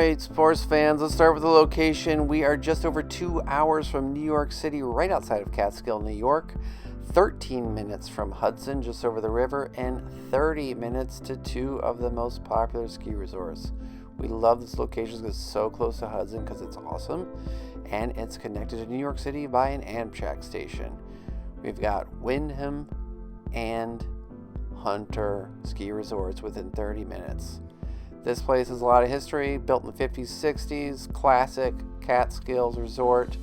right, sports fans, let's start with the location. We are just over 2 hours from New York City, right outside of Catskill, New York. 13 minutes from Hudson, just over the river, and 30 minutes to two of the most popular ski resorts. We love this location because it's so close to Hudson because it's awesome, and it's connected to New York City by an Amtrak station. We've got Windham and Hunter ski resorts within 30 minutes. This place has a lot of history, built in the 50s, 60s, classic Catskills resort.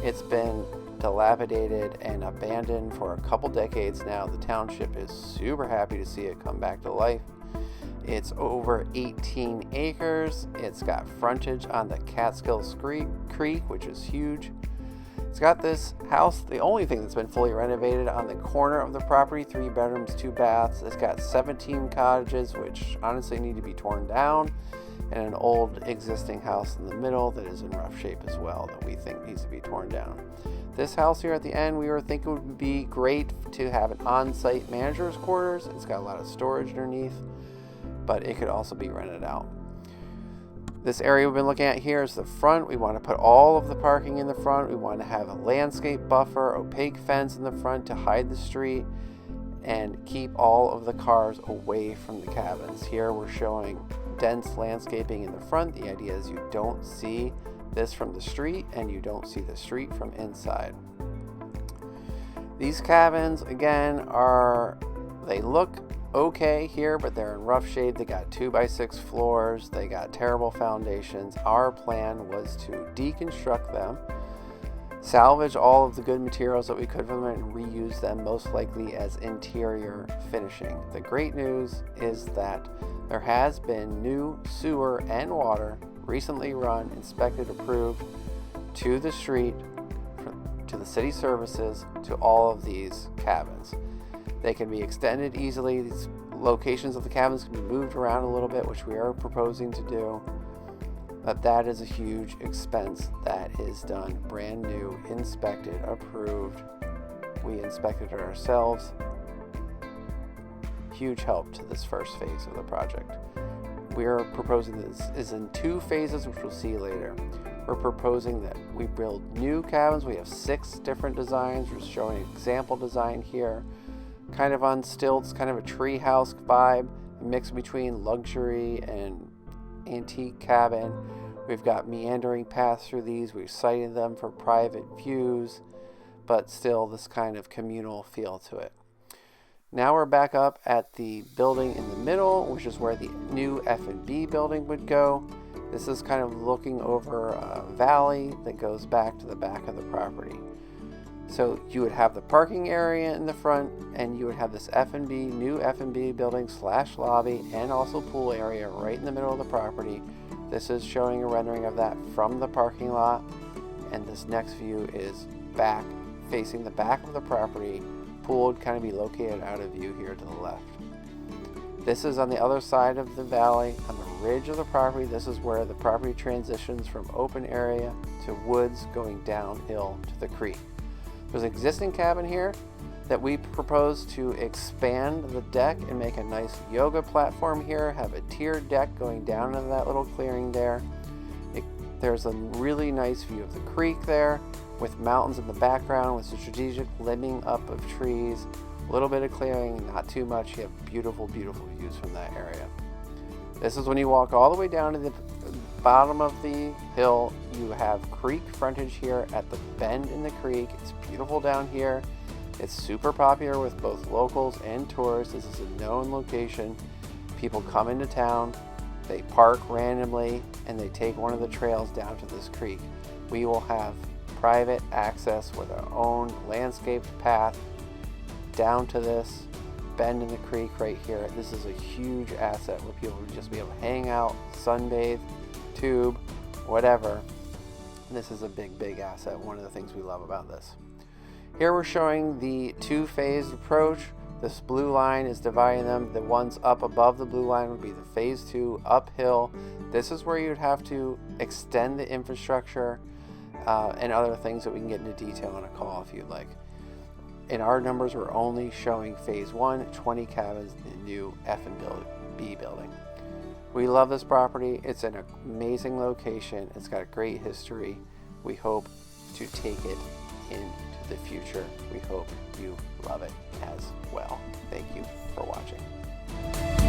It's been dilapidated and abandoned for a couple decades now. The township is super happy to see it come back to life. It's over 18 acres. It's got frontage on the Catskill Creek, which is huge. It's got this house, the only thing that's been fully renovated, on the corner of the property, 3 bedrooms, 2 baths. It's got 17 cottages, which honestly need to be torn down, and an old existing house in the middle that is in rough shape as well that we think needs to be torn down. This house here at the end, we were thinking would be great to have an on-site manager's quarters. It's got a lot of storage underneath, but it could also be rented out. This area we've been looking at here is the front. We want to put all of the parking in the front. We want to have a landscape buffer, opaque fence in the front to hide the street and keep all of the cars away from the cabins. Here we're showing dense landscaping in the front. The idea is you don't see this from the street and you don't see the street from inside. These cabins, again, they look okay here, but they're in rough shape. They got 2x6 floors. They got terrible foundations. Our plan was to deconstruct them, salvage all of the good materials that we could from them, and reuse them most likely as interior finishing. The great news is that there has been new sewer and water recently run, inspected, approved to the street, to the city services, to all of these cabins. They can be extended easily. These locations of the cabins can be moved around a little bit, which we are proposing to do. But that is a huge expense that is done. Brand new, inspected, approved. We inspected it ourselves. Huge help to this first phase of the project. We are proposing this is in 2 phases, which we'll see later. We're proposing that we build new cabins. We have 6 different designs. We're showing an example design here. Kind of on stilts, kind of a tree house vibe, a mix between luxury and antique cabin. We've got meandering paths through these. We've sited them for private views, but still this kind of communal feel to it. Now we're back up at the building in the middle, which is where the new F&B building would go. This is kind of looking over a valley that goes back to the back of the property. So you would have the parking area in the front, and you would have this new F&B building / lobby, and also pool area right in the middle of the property. This is showing a rendering of that from the parking lot, and this next view is back, facing the back of the property. Pool would kind of be located out of view here to the left. This is on the other side of the valley, on the ridge of the property. This is where the property transitions from open area to woods going downhill to the creek. There's an existing cabin here that we propose to expand the deck and make a nice yoga platform here, have a tiered deck going down into that little clearing there. There's a really nice view of the creek there with mountains in the background with a strategic limbing up of trees, a little bit of clearing, not too much. You have beautiful, beautiful views from that area. This is when you walk all the way down to the bottom of the hill. You have creek frontage here at the bend in the creek. It's beautiful down here. It's super popular with both locals and tourists. This is a known location. People come into town, they park randomly, and they take one of the trails down to this creek. We will have private access with our own landscaped path down to this bend in the creek right here. This is a huge asset where people will just be able to hang out, sunbathe, tube, whatever. This is a big, big asset. One of the things we love about this. Here we're showing the 2-phase approach. This blue line is dividing them. The ones up above the blue line would be the phase 2 uphill. This is where you'd have to extend the infrastructure and other things that we can get into detail on a call if you'd like. In our numbers, we're only showing phase 1, 20 cabins in the new F&B building. We love this property. It's an amazing location. It's got a great history. We hope to take it into the future. We hope you love it as well. Thank you for watching.